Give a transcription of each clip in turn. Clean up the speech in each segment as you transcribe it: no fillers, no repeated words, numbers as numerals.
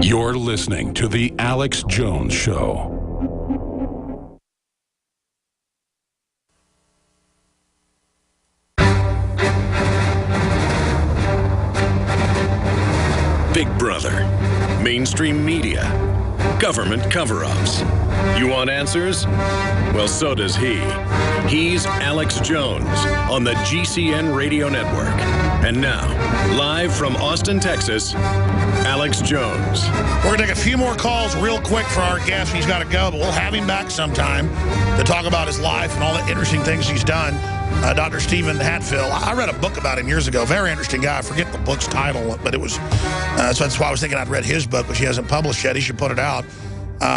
You're listening to The Alex Jones Show. Big Brother, mainstream media, government cover-ups. You want answers? Well, so does he. He's Alex Jones on the GCN Radio Network. And now, live from Austin, Texas, Alex Jones. We're going to take a few more calls real quick for our guest. He's got to go, but we'll have him back sometime to talk about his life and all the interesting things he's done. Dr. Stephen Hatfield. I read a book about him years ago. Very interesting guy. I forget the book's title, but it was, so that's why I was thinking I'd read his book, which he hasn't published yet. He should put it out.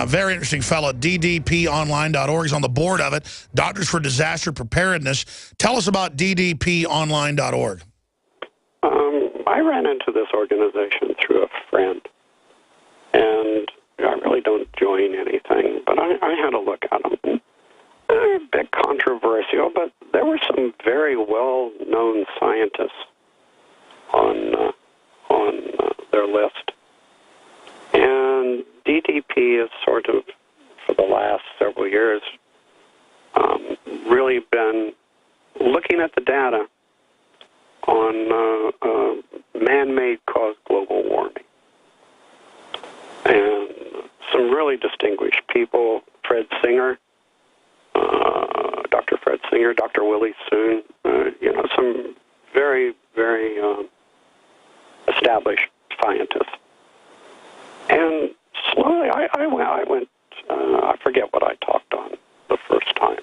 Very interesting fellow, ddponline.org. He's on the board of it. Doctors for Disaster Preparedness. Tell us about ddponline.org. I ran into this organization through a friend, and I really don't join anything, but I had a look at them. They're a bit controversial, but there were some very well-known scientists on their list. And DDP has sort of, for the last several years, really been looking at the data on man-made caused global warming. And some really distinguished people, Fred Singer, Dr. Fred Singer, Dr. Willie Soon, some very, very established scientists. And slowly, I went, I forget what I talked on the first time.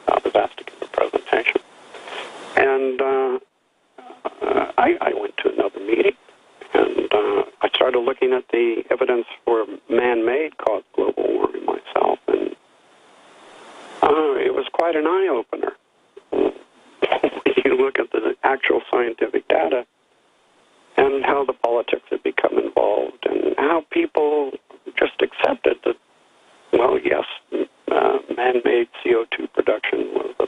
I was asked to give a presentation. And I went to another meeting, and I started looking at the evidence for man-made caused global warming myself, and it was quite an eye-opener. When you look at the actual scientific data and how the politics have become involved and how people just accepted that, well, yes, man-made CO2 production was a...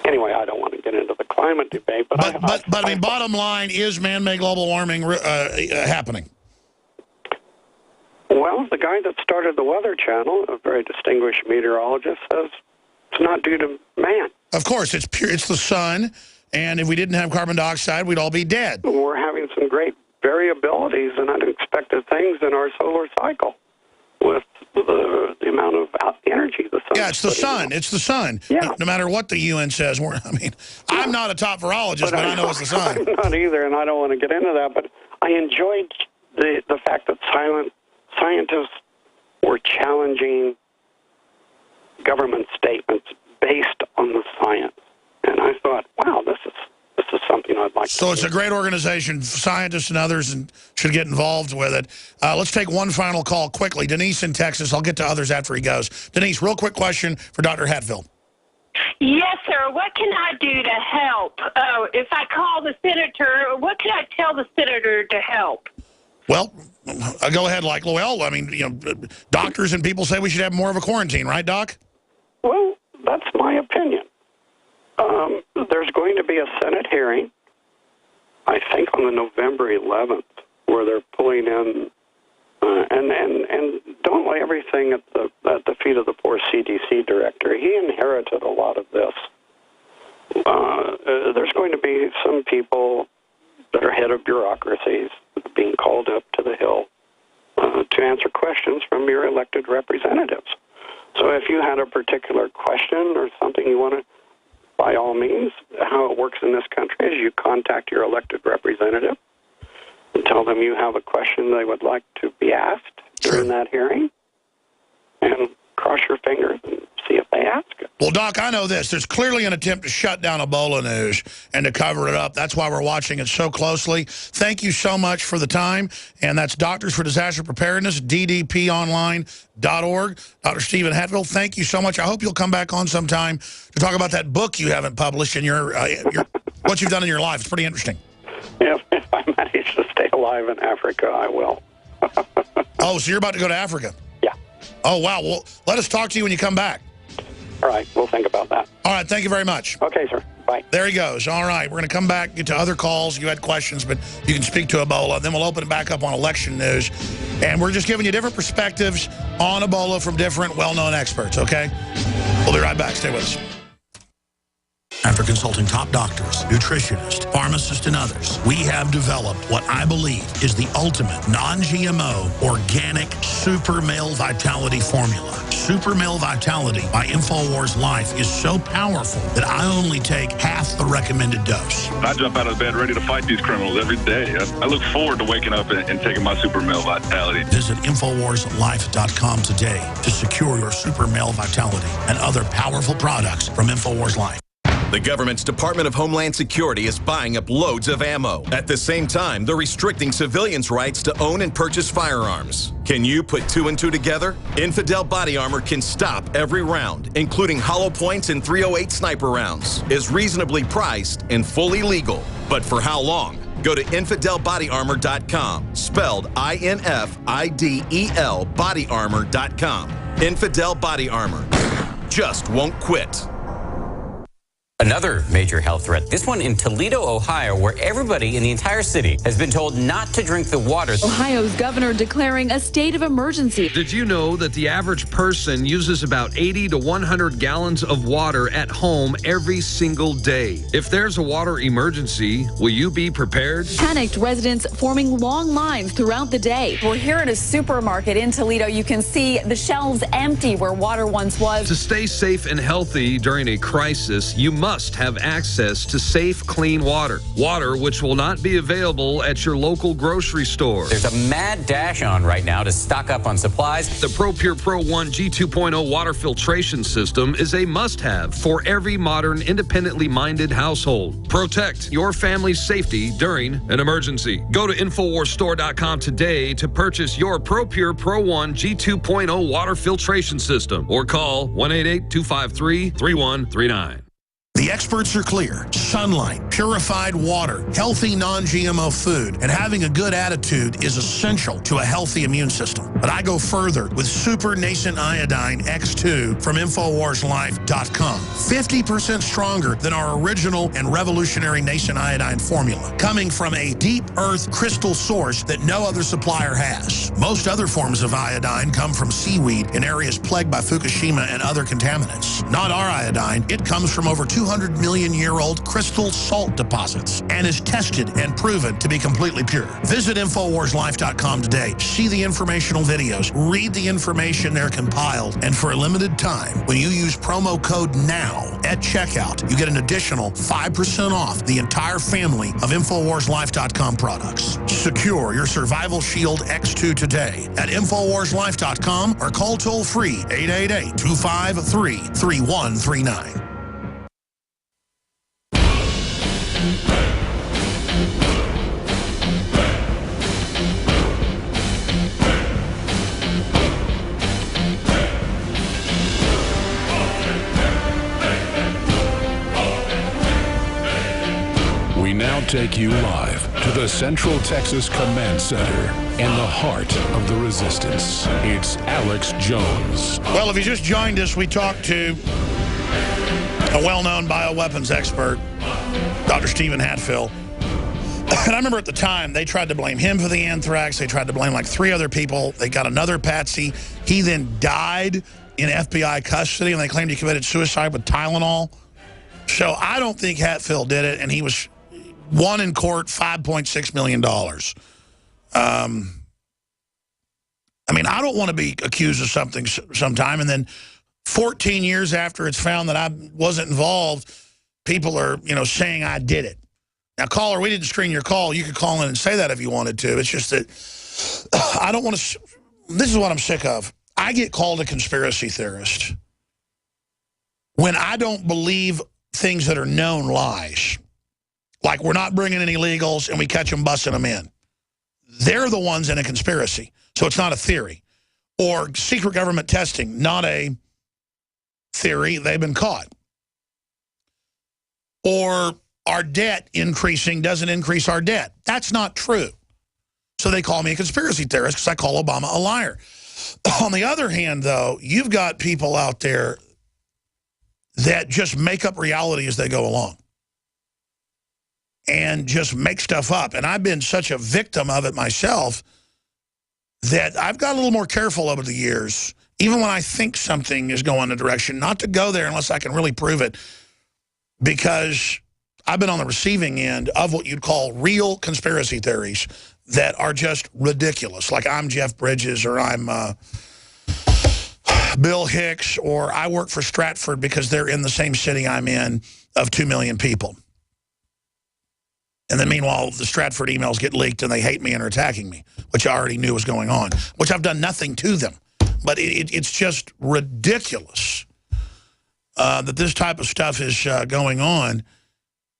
Anyway, I don't want to get into the climate debate, but I mean, bottom line, is man-made global warming happening? Well, the guy that started the Weather Channel, a very distinguished meteorologist, says it's not due to man. Of course, it's pure. It's the sun, and if we didn't have carbon dioxide, we'd all be dead. We're having some great variabilities and unexpected things in our solar cycle with the amount of energy the sun. Yeah, it's the sun. It's the sun. Yeah. No matter what the UN says. I'm not a top virologist, but I know it's the sun. I'm not either, and I don't want to get into that, but I enjoyed the fact that scientists were challenging government statements based on the science. And I thought, wow, this is something I'd like to do. So it's a great organization. Scientists and others should get involved with it. Let's take one final call quickly. Denise in Texas. I'll get to others after he goes. Denise, real quick question for Dr. Hatfield. Yes, sir. What can I do to help? If I call the senator, what can I tell the senator to help? Well, go ahead, doctors and people say we should have more of a quarantine, right, Doc? Well, that's my opinion. There's going to be a Senate hearing, I think on the November 11th, where they're pulling in, and don't lay everything at the feet of the poor CDC director. He inherited a lot of this. There's going to be some people that are head of bureaucracies being called up to the Hill to answer questions from your elected representatives. So if you had a particular question or something you want to, by all means, how it works in this country is you contact your elected representative and tell them you have a question they would like to be asked during that hearing, and cross your fingers and see if they ask it. Well, Doc, I know this. There's clearly an attempt to shut down Ebola news and to cover it up. That's why we're watching it so closely. Thank you so much for the time. And that's Doctors for Disaster Preparedness, ddponline.org. Dr. Stephen Hatfield, thank you so much. I hope you'll come back on sometime to talk about that book you haven't published and your what you've done in your life. It's pretty interesting. If I manage to stay alive in Africa, I will. Oh, so you're about to go to Africa? Yeah. Oh, wow. Well, let us talk to you when you come back. All right. We'll think about that. All right. Thank you very much. Okay, sir. Bye. There he goes. All right, we're going to come back, get to other calls. You had questions, but you can speak to Ebola. Then we'll open it back up on election news. And we're just giving you different perspectives on Ebola from different well-known experts, okay? We'll be right back. Stay with us. After consulting top doctors, nutritionists, pharmacists, and others, we have developed what I believe is the ultimate non-GMO organic Super Male Vitality formula. Super Male Vitality by InfoWars Life is so powerful that I only take half the recommended dose. I jump out of bed ready to fight these criminals every day. I look forward to waking up and taking my Super Male Vitality. Visit InfoWarsLife.com today to secure your Super Male Vitality and other powerful products from InfoWars Life. The government's Department of Homeland Security is buying up loads of ammo. At the same time, they're restricting civilians' rights to own and purchase firearms. Can you put two and two together? Infidel Body Armor can stop every round, including hollow points and .308 sniper rounds, is reasonably priced and fully legal. But for how long? Go to InfidelBodyArmor.com, spelled INFIDEL bodyarmor.com. Infidel Body Armor. Just won't quit. Another major health threat, this one in Toledo, Ohio, where everybody in the entire city has been told not to drink the water. Ohio's governor declaring a state of emergency. Did you know that the average person uses about 80 to 100 gallons of water at home every single day? If there's a water emergency, will you be prepared? Panicked residents forming long lines throughout the day. We're here at a supermarket in Toledo. You can see the shelves empty where water once was. To stay safe and healthy during a crisis, you must have access to safe, clean water. Water which will not be available at your local grocery store. There's a mad dash on right now to stock up on supplies. The ProPure Pro 1 G2.0 water filtration system is a must-have for every modern, independently minded household. Protect your family's safety during an emergency. Go to InfoWarsStore.com today to purchase your ProPure Pro 1 G2.0 water filtration system or call 1-888-253-3139. The experts are clear. Sunlight, purified water, healthy non-GMO food, and having a good attitude is essential to a healthy immune system. But I go further with Super Nascent Iodine X2 from InfoWarsLife.com. 50% stronger than our original and revolutionary Nascent Iodine formula, coming from a deep earth crystal source that no other supplier has. Most other forms of iodine come from seaweed in areas plagued by Fukushima and other contaminants. Not our iodine. It comes from over 200 million year old crystal salt deposits and is tested and proven to be completely pure. Visit InfoWarsLife.com today. See the informational videos. Read the information they're compiled. And for a limited time, when you use promo code NOW at checkout, you get an additional 5% off the entire family of InfoWarsLife.com products. Secure your Survival Shield X2 today at InfoWarsLife.com or call toll-free 888-253-3139. We now take you live to the Central Texas Command Center in the heart of the resistance. It's Alex Jones. Well, if you just joined us, we talked to a well-known bioweapons expert, Dr. Stephen Hatfield. And I remember at the time, they tried to blame him for the anthrax. They tried to blame like 3 other people. They got another patsy. He then died in FBI custody, and they claimed he committed suicide with Tylenol. So I don't think Hatfield did it, and he was won in court $5.6 million. I mean, I don't want to be accused of something sometime, and then 14 years after it's found that I wasn't involved, people are, saying I did it. Now, caller, we didn't screen your call. You could call in and say that if you wanted to. It's just that I don't want to. This is what I'm sick of. I get called a conspiracy theorist when I don't believe things that are known lies. Like we're not bringing in illegals and we catch them busting them in. They're the ones in a conspiracy. So it's not a theory. Or secret government testing, not a theory. They've been caught. Or our debt increasing doesn't increase our debt. That's not true. So they call me a conspiracy theorist because I call Obama a liar. On the other hand, though, you've got people out there that just make up reality as they go along. and just make stuff up. And I've been such a victim of it myself that I've got a little more careful over the years, even when I think something is going a direction, not to go there unless I can really prove it, because I've been on the receiving end of what you'd call real conspiracy theories that are just ridiculous. Like I'm Jeff Bridges, or I'm Bill Hicks, or I work for Stratford because they're in the same city I'm in of 2 million people. And then meanwhile, the Stratford emails get leaked and they hate me and are attacking me, which I already knew was going on, which I've done nothing to them. But it's just ridiculous that this type of stuff is going on,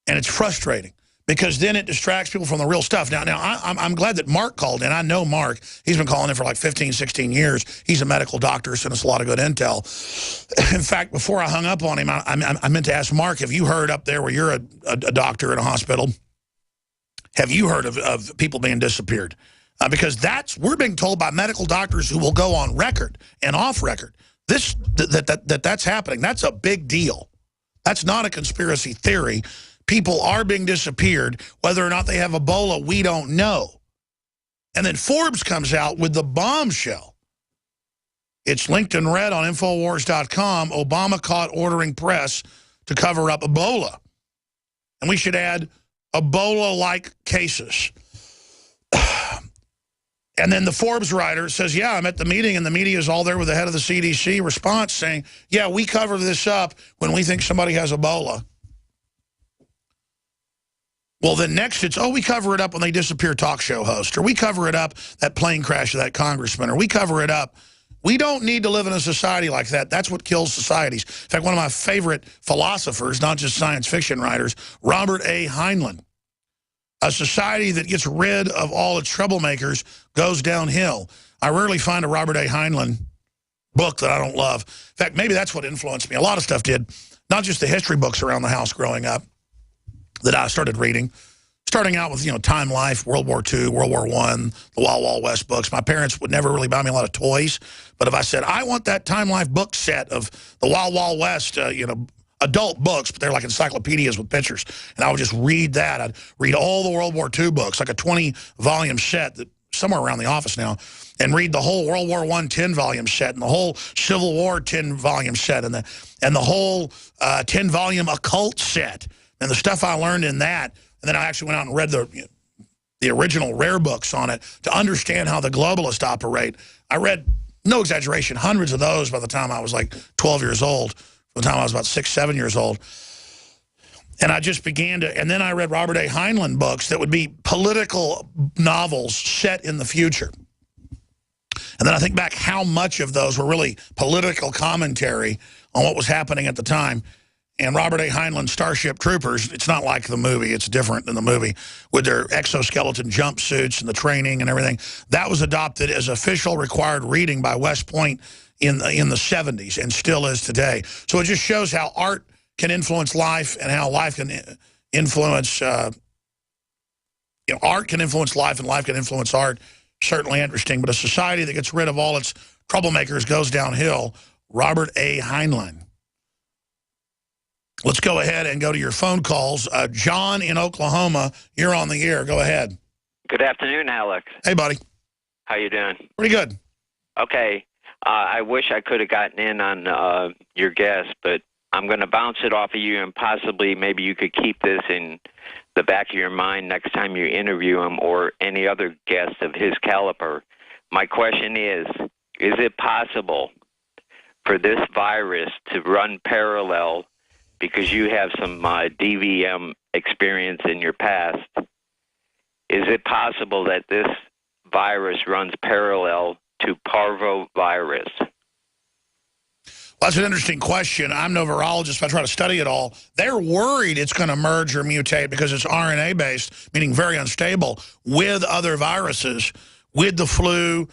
and it's frustrating because then it distracts people from the real stuff. Now I'm glad that Mark called in. I know Mark. He's been calling in for like 15, 16 years. He's a medical doctor, sent us a lot of good intel. In fact, before I hung up on him, I meant to ask Mark, have you heard up there where you're a doctor in a hospital, have you heard of people being disappeared? Because we're being told by medical doctors who will go on record and off record that's happening. That's a big deal. That's not a conspiracy theory. People are being disappeared. Whether or not they have Ebola, we don't know. And then Forbes comes out with the bombshell. It's linked in red on Infowars.com. Obama caught ordering press to cover up Ebola. And we should add Ebola-like cases. And then the Forbes writer says, yeah, I'm at the meeting, and the media is all there with the head of the CDC response saying, yeah, we cover this up when we think somebody has Ebola. Well, then next it's, oh, we cover it up when they disappear talk show host, or we cover it up that plane crash of that congressman, or we cover it up. We don't need to live in a society like that. That's what kills societies. In fact, one of my favorite philosophers, not just science fiction writers, Robert A. Heinlein. A society that gets rid of all its troublemakers goes downhill. I rarely find a Robert A. Heinlein book that I don't love. In fact, maybe that's what influenced me. A lot of stuff did. Not just the history books around the house growing up that I started reading. Starting out with, Time Life, World War II, World War I, the Wild Wild West books. My parents would never really buy me a lot of toys. But if I said, I want that Time Life book set of the Wild Wild West, adult books, but they're like encyclopedias with pictures. And I would just read that. I'd read all the World War II books, like a 20-volume set that somewhere around the office now, and read the whole World War I 10-volume set and the whole Civil War 10-volume set and the whole 10-volume occult set and the stuff I learned in that. And then I actually went out and read the original rare books on it to understand how the globalists operate. I read, no exaggeration, hundreds of those by the time I was like 12 years old. By the time I was about 6, 7 years old. And I just began to, and then I read Robert A. Heinlein books that would be political novels set in the future. And then I think back how much of those were really political commentary on what was happening at the time. And Robert A. Heinlein Starship Troopers, it's not like the movie, it's different than the movie, with their exoskeleton jumpsuits and the training and everything. That was adopted as official required reading by West Point in the 70s and still is today. So it just shows how art can influence life and how life can influence, art can influence life and life can influence art. Certainly interesting, but a society that gets rid of all its troublemakers goes downhill. Robert A. Heinlein. Let's go ahead and go to your phone calls. John in Oklahoma, you're on the air. Go ahead. Good afternoon, Alex. Hey, buddy. How you doing? Pretty good. Okay. I wish I could have gotten in on your guest, but I'm going to bounce it off of you, and possibly maybe you could keep this in the back of your mind next time you interview him or any other guest of his caliber. My question is it possible for this virus to run parallel, because you have some DVM experience in your past, is it possible that this virus runs parallel to parvovirus? Well, that's an interesting question. I'm no virologist, but I try to study it all. They're worried it's going to merge or mutate because it's RNA-based, meaning very unstable, with other viruses, with the flu,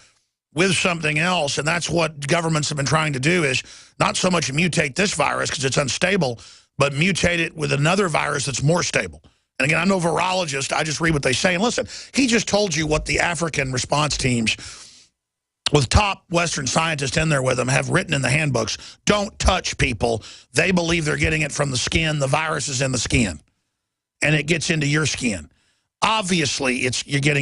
with something else. And that's what governments have been trying to do, is not so much mutate this virus because it's unstable, but mutate it with another virus that's more stable. And again, I'm no virologist. I just read what they say. And listen, he just told you what the African response teams, with top Western scientists in there with them, have written in the handbooks. Don't touch people. They believe they're getting it from the skin. The virus is in the skin. and it gets into your skin. Obviously, you're getting